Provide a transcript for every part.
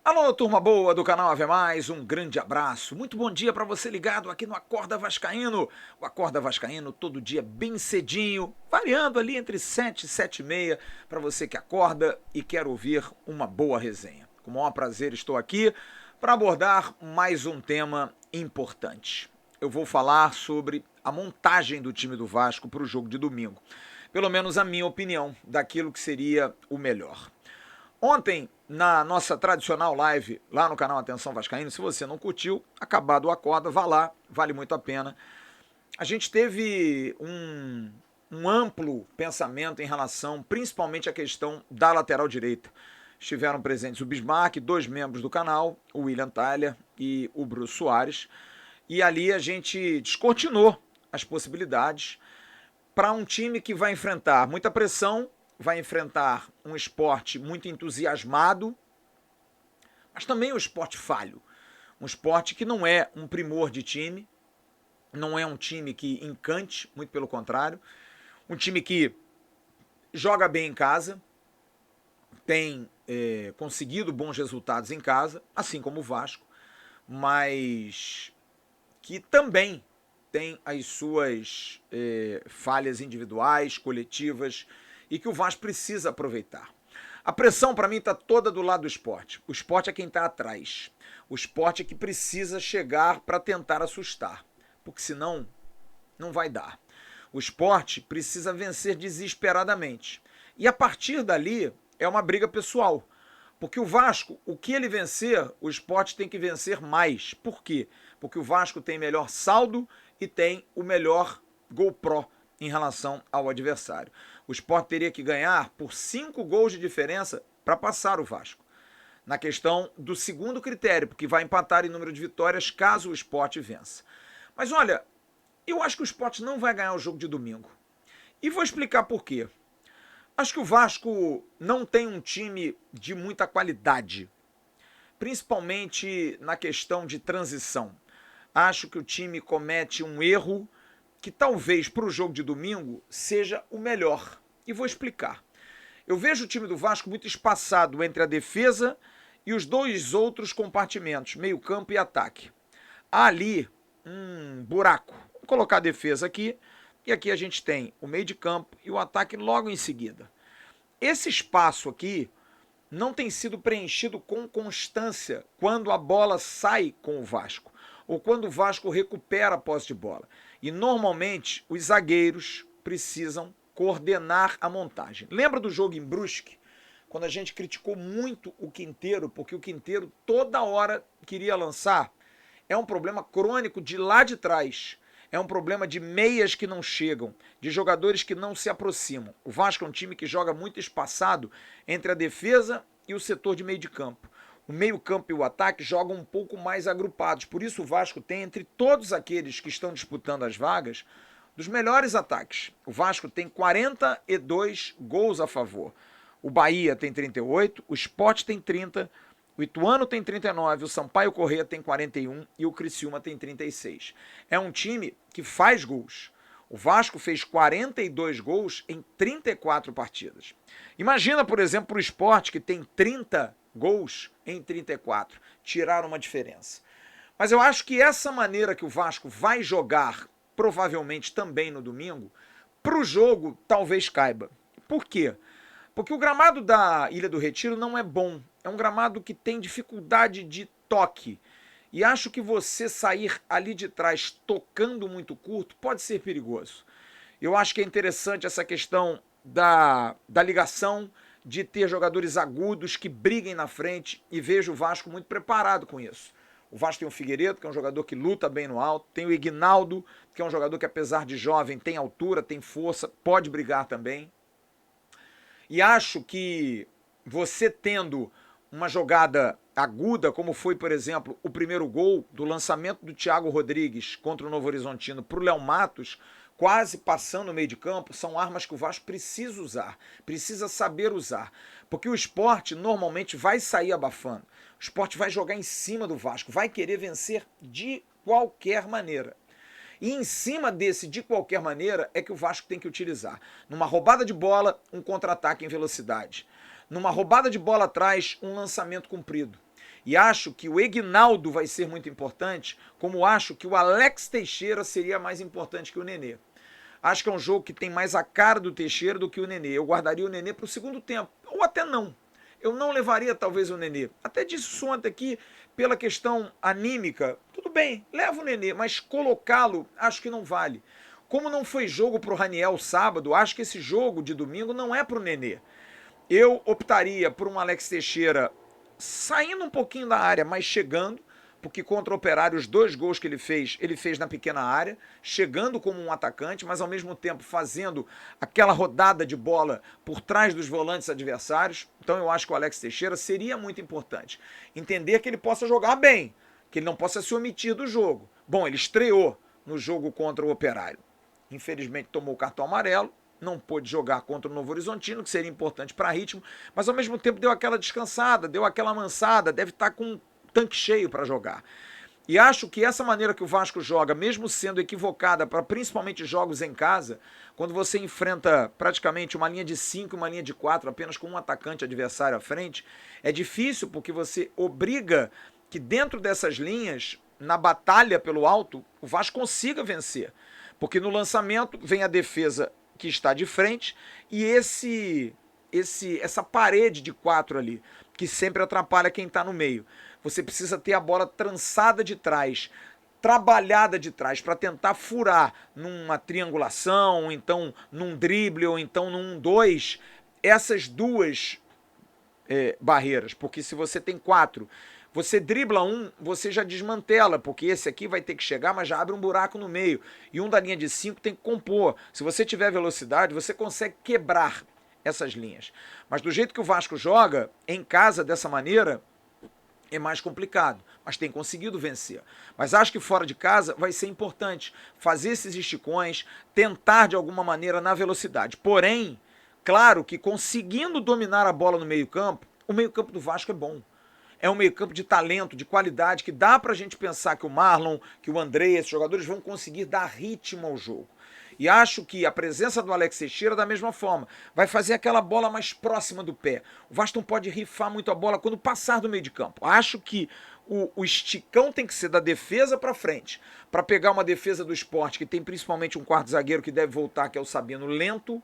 Alô, turma boa do canal Ave Mais, um grande abraço. Muito bom dia para você ligado aqui no Acorda Vascaíno. O Acorda Vascaíno todo dia bem cedinho, variando ali entre 7 e 7 e meia, para você que acorda e quer ouvir uma boa resenha. Com o maior prazer estou aqui para abordar mais um tema importante. Eu vou falar sobre a montagem do time do Vasco para o jogo de domingo. Pelo menos a minha opinião daquilo que seria o melhor. Ontem, na nossa tradicional live lá no canal Atenção Vascaíno, se você não curtiu, acabado o Acorda, vá lá, vale muito a pena. A gente teve um amplo pensamento em relação principalmente à questão da lateral direita. Estiveram presentes o Bismarck, dois membros do canal, o William Tyler e o Bruce Soares, e ali a gente descortinou as possibilidades para um time que vai enfrentar muita pressão, vai enfrentar um esporte muito entusiasmado, mas também um esporte falho. Um esporte que não é um primor de time, não é um time que encante, muito pelo contrário. Um time que joga bem em casa, tem conseguido bons resultados em casa, assim como o Vasco, mas que também tem as suas falhas individuais, coletivas, e que o Vasco precisa aproveitar. A pressão, para mim, está toda do lado do esporte. O esporte é quem está atrás. O esporte é que precisa chegar para tentar assustar, porque senão não vai dar. O esporte precisa vencer desesperadamente. E a partir dali é uma briga pessoal. Porque o Vasco, o que ele vencer, o esporte tem que vencer mais. Por quê? Porque o Vasco tem melhor saldo e tem o melhor gol pró em relação ao adversário. O esporte teria que ganhar por 5 gols de diferença para passar o Vasco. Na questão do segundo critério, porque vai empatar em número de vitórias caso o esporte vença. Mas olha, eu acho que o esporte não vai ganhar o jogo de domingo. E vou explicar por quê. Acho que o Vasco não tem um time de muita qualidade, principalmente na questão de transição. Acho que o time comete um erro que talvez para o jogo de domingo seja o melhor. E vou explicar. Eu vejo o time do Vasco muito espaçado entre a defesa e os dois outros compartimentos, meio-campo e ataque. Há ali um buraco. Vou colocar a defesa aqui, e aqui a gente tem o meio de campo e o ataque logo em seguida. Esse espaço aqui não tem sido preenchido com constância quando a bola sai com o Vasco, ou quando o Vasco recupera a posse de bola. E normalmente os zagueiros precisam coordenar a montagem. Lembra do jogo em Brusque? Quando a gente criticou muito o Quinteiro, porque o Quinteiro toda hora queria lançar? É um problema crônico de lá de trás. É um problema de meias que não chegam, de jogadores que não se aproximam. O Vasco é um time que joga muito espaçado entre a defesa e o setor de meio de campo. O meio-campo e o ataque jogam um pouco mais agrupados. Por isso o Vasco tem, entre todos aqueles que estão disputando as vagas, dos melhores ataques. O Vasco tem 42 gols a favor. O Bahia tem 38, o Sport tem 30, o Ituano tem 39, o Sampaio Corrêa tem 41 e o Criciúma tem 36. É um time que faz gols. O Vasco fez 42 gols em 34 partidas. Imagina, por exemplo, para o Sport, que tem 30 gols em 34. Tiraram uma diferença. Mas eu acho que essa maneira que o Vasco vai jogar, provavelmente também no domingo, para o jogo talvez caiba. Por quê? Porque o gramado da Ilha do Retiro não é bom. É um gramado que tem dificuldade de toque. E acho que você sair ali de trás tocando muito curto pode ser perigoso. Eu acho que é interessante essa questão da ligação, de ter jogadores agudos que briguem na frente, e vejo o Vasco muito preparado com isso. O Vasco tem o Figueiredo, que é um jogador que luta bem no alto, tem o Ignaldo, que é um jogador que apesar de jovem tem altura, tem força, pode brigar também. E acho que você tendo uma jogada aguda, como foi, por exemplo, o primeiro gol do lançamento do Thiago Rodrigues contra o Novo Horizontino para o Léo Matos, quase passando no meio de campo, são armas que o Vasco precisa usar, precisa saber usar. Porque o Sport normalmente vai sair abafando. O Sport vai jogar em cima do Vasco, vai querer vencer de qualquer maneira. E em cima desse, de qualquer maneira, é que o Vasco tem que utilizar. Numa roubada de bola, um contra-ataque em velocidade. Numa roubada de bola atrás, um lançamento comprido. E acho que o Egnaldo vai ser muito importante, como acho que o Alex Teixeira seria mais importante que o Nenê. Acho que é um jogo que tem mais a cara do Teixeira do que o Nenê. Eu guardaria o Nenê para o segundo tempo, ou até não. Eu não levaria talvez o Nenê. Até disse isso ontem aqui, pela questão anímica. Tudo bem, leva o Nenê, mas colocá-lo acho que não vale. Como não foi jogo para o Raniel sábado, acho que esse jogo de domingo não é para o Nenê. Eu optaria por um Alex Teixeira saindo um pouquinho da área, mas chegando, porque contra o Operário, os 2 gols que ele fez na pequena área, chegando como um atacante, mas ao mesmo tempo fazendo aquela rodada de bola por trás dos volantes adversários. Então eu acho que o Alex Teixeira seria muito importante. Entender que ele possa jogar bem, que ele não possa se omitir do jogo. Bom, ele estreou no jogo contra o Operário. Infelizmente tomou o cartão amarelo, não pôde jogar contra o Novo Horizontino, que seria importante para ritmo, mas ao mesmo tempo deu aquela descansada, deu aquela amansada, deve estar com um tanque cheio para jogar. E acho que essa maneira que o Vasco joga, mesmo sendo equivocada para principalmente jogos em casa, quando você enfrenta praticamente uma linha de 5 e uma linha de 4, apenas com um atacante adversário à frente, é difícil porque você obriga que dentro dessas linhas, na batalha pelo alto, o Vasco consiga vencer. Porque no lançamento vem a defesa que está de frente e essa parede de 4 ali, que sempre atrapalha quem está no meio. Você precisa ter a bola trançada de trás, trabalhada de trás, para tentar furar numa triangulação, ou então num drible, ou então num 1-2, essas duas barreiras. Porque se você tem 4, você dribla um, você já desmantela, porque esse aqui vai ter que chegar, mas já abre um buraco no meio. E um da linha de 5 tem que compor. Se você tiver velocidade, você consegue quebrar essas linhas. Mas do jeito que o Vasco joga, em casa, dessa maneira, é mais complicado, mas tem conseguido vencer. Mas acho que fora de casa vai ser importante fazer esses esticões, tentar de alguma maneira na velocidade. Porém, claro que conseguindo dominar a bola no meio-campo, o meio-campo do Vasco é bom. É um meio-campo de talento, de qualidade, que dá pra gente pensar que o Marlon, que o André, esses jogadores vão conseguir dar ritmo ao jogo. E acho que a presença do Alex Teixeira, da mesma forma, vai fazer aquela bola mais próxima do pé. O Vasco não pode rifar muito a bola quando passar do meio de campo. Acho que o esticão tem que ser da defesa para frente, para pegar uma defesa do Sport, que tem principalmente um quarto zagueiro que deve voltar, que é o Sabino, lento.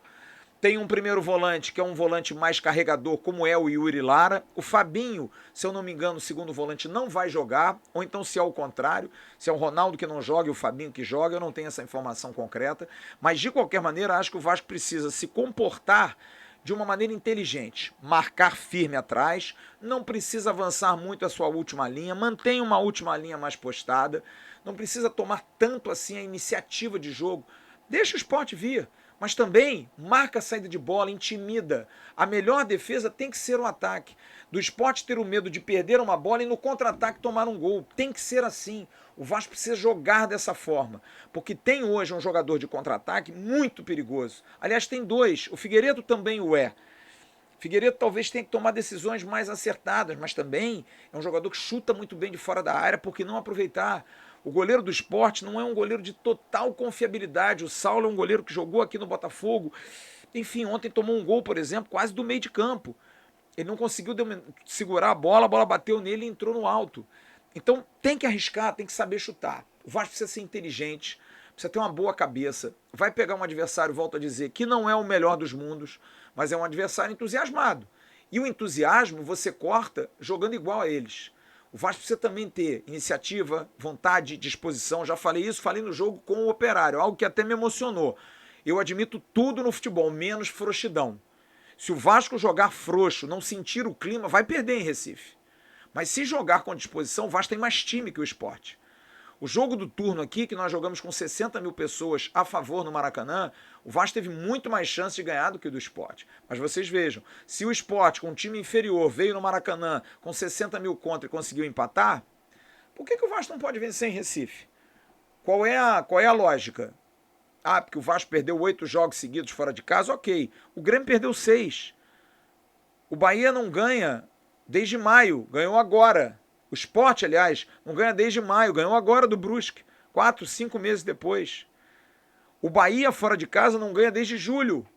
Tem um primeiro volante, que é um volante mais carregador, como é o Yuri Lara. O Fabinho, se eu não me engano, o segundo volante não vai jogar, ou então se é o contrário, se é o Ronaldo que não joga e o Fabinho que joga, eu não tenho essa informação concreta. Mas, de qualquer maneira, acho que o Vasco precisa se comportar de uma maneira inteligente, marcar firme atrás, não precisa avançar muito a sua última linha, mantenha uma última linha mais postada, não precisa tomar tanto assim a iniciativa de jogo, deixa o Sport vir. Mas também marca a saída de bola, intimida. A melhor defesa tem que ser o ataque. Do Sport ter o medo de perder uma bola e no contra-ataque tomar um gol. Tem que ser assim. O Vasco precisa jogar dessa forma. Porque tem hoje um jogador de contra-ataque muito perigoso. Aliás, tem 2. O Figueiredo também o é. Figueiredo talvez tenha que tomar decisões mais acertadas, mas também é um jogador que chuta muito bem de fora da área, porque não aproveitar. O goleiro do Sport não é um goleiro de total confiabilidade. O Saulo é um goleiro que jogou aqui no Botafogo. Enfim, ontem tomou um gol, por exemplo, quase do meio de campo. Ele não conseguiu segurar a bola bateu nele e entrou no alto. Então tem que arriscar, tem que saber chutar. O Vasco precisa ser inteligente, precisa ter uma boa cabeça. Vai pegar um adversário, volto a dizer, que não é o melhor dos mundos, mas é um adversário entusiasmado. E o entusiasmo você corta jogando igual a eles. O Vasco precisa também ter iniciativa, vontade, disposição. Já falei isso, falei no jogo com o Operário, algo que até me emocionou. Eu admito tudo no futebol, menos frouxidão. Se o Vasco jogar frouxo, não sentir o clima, vai perder em Recife. Mas se jogar com disposição, o Vasco tem mais time que o Sport. O jogo do turno aqui, que nós jogamos com 60 mil pessoas a favor no Maracanã, o Vasco teve muito mais chance de ganhar do que o do Sport. Mas vocês vejam, se o Sport com um time inferior veio no Maracanã com 60 mil contra e conseguiu empatar, por que o Vasco não pode vencer em Recife? Qual é a lógica? Ah, porque o Vasco perdeu 8 jogos seguidos fora de casa, ok. O Grêmio perdeu 6. O Bahia não ganha desde maio, ganhou agora. O Sport, aliás, não ganha desde maio, ganhou agora do Brusque, 4, 5 meses depois. O Bahia, fora de casa, não ganha desde julho.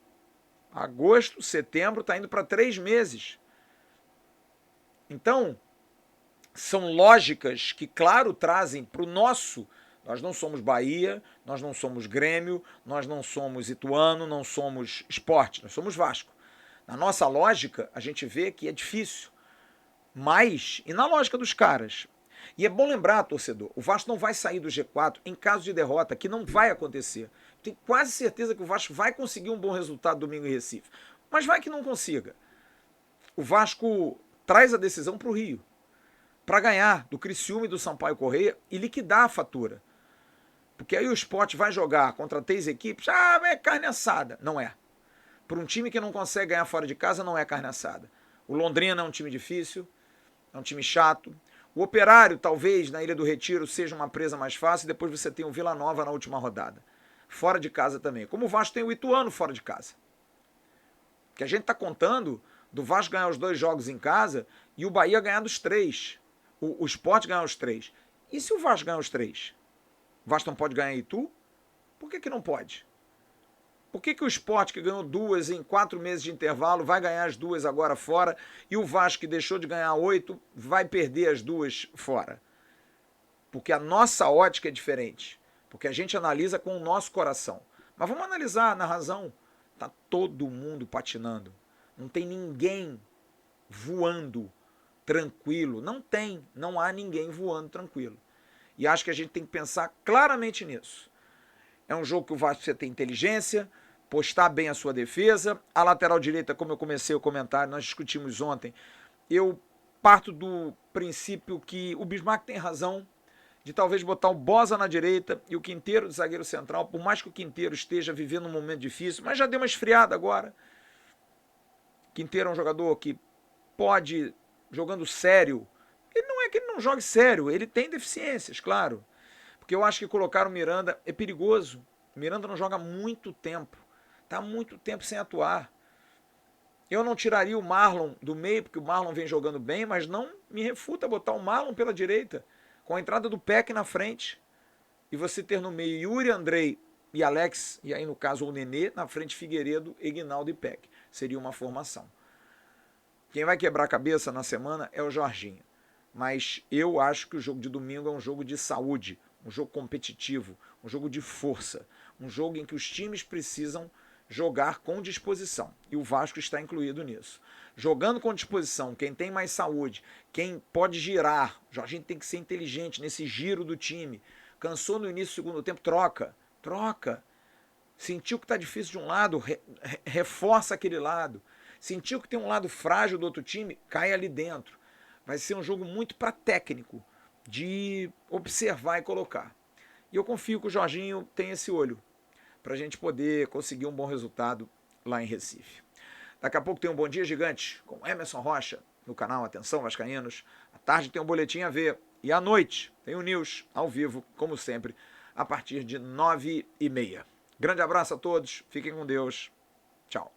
Agosto, setembro, está indo para 3 meses. Então, são lógicas que, claro, trazem para o nosso. Nós não somos Bahia, nós não somos Grêmio, nós não somos Ituano, não somos Sport, nós somos Vasco. Na nossa lógica, a gente vê que é difícil. Mas, e na lógica dos caras? E é bom lembrar, torcedor, o Vasco não vai sair do G4 em caso de derrota, que não vai acontecer. Tenho quase certeza que o Vasco vai conseguir um bom resultado domingo em Recife. Mas vai que não consiga. O Vasco traz a decisão para o Rio, para ganhar do Criciúma e do Sampaio Corrêa e liquidar a fatura. Porque aí o Sport vai jogar contra 3 equipes, é carne assada. Não é. Para um time que não consegue ganhar fora de casa, não é carne assada. O Londrina é um time difícil, é um time chato. O Operário, talvez, na Ilha do Retiro, seja uma presa mais fácil, e depois você tem o Vila Nova na última rodada. Fora de casa também. Como o Vasco tem o Ituano fora de casa. Que a gente está contando do Vasco ganhar os 2 jogos em casa e o Bahia ganhar dos 3. O Sport ganhar os 3. E se o Vasco ganhar os 3? O Vasco não pode ganhar em Itu? Por que não pode? Por que o Sport, que ganhou 2 em 4 meses de intervalo, vai ganhar as 2 agora fora, e o Vasco, que deixou de ganhar 8, vai perder as 2 fora? Porque a nossa ótica é diferente. Porque a gente analisa com o nosso coração. Mas vamos analisar na razão. Tá todo mundo patinando. Não tem ninguém voando tranquilo. Não há ninguém voando tranquilo. E acho que a gente tem que pensar claramente nisso. É um jogo que o Vasco precisa ter inteligência, postar bem a sua defesa. A lateral direita, como eu comecei o comentário, nós discutimos ontem, eu parto do princípio que o Bismarck tem razão de talvez botar o Boza na direita e o Quinteiro de zagueiro central, por mais que o Quinteiro esteja vivendo um momento difícil, mas já deu uma esfriada agora. Quinteiro é um jogador que pode, jogando sério, ele não é que ele não jogue sério, ele tem deficiências, claro. Porque eu acho que colocar o Miranda é perigoso. O Miranda não joga há muito tempo. Está há muito tempo sem atuar. Eu não tiraria o Marlon do meio, porque o Marlon vem jogando bem, mas não me refuta botar o Marlon pela direita, com a entrada do Peck na frente. E você ter no meio Yuri, Andrei e Alex, e aí no caso o Nenê, na frente Figueiredo, Ignaldo e Peck. Seria uma formação. Quem vai quebrar a cabeça na semana é o Jorginho. Mas eu acho que o jogo de domingo é um jogo de saúde, um jogo competitivo, um jogo de força, um jogo em que os times precisam jogar com disposição. E o Vasco está incluído nisso. Jogando com disposição, quem tem mais saúde, quem pode girar, o Jorginho tem que ser inteligente nesse giro do time. Cansou no início do segundo tempo, troca. Sentiu que está difícil de um lado, reforça aquele lado. Sentiu que tem um lado frágil do outro time, cai ali dentro. Vai ser um jogo muito para técnico, de observar e colocar. E eu confio que o Jorginho tem esse olho, para a gente poder conseguir um bom resultado lá em Recife. Daqui a pouco tem um Bom Dia Gigante com Emerson Rocha no canal Atenção Vascaínos. À tarde tem um Boletim a ver. E à noite tem o News ao vivo, como sempre, a partir de 9h30. Grande abraço a todos, fiquem com Deus. Tchau.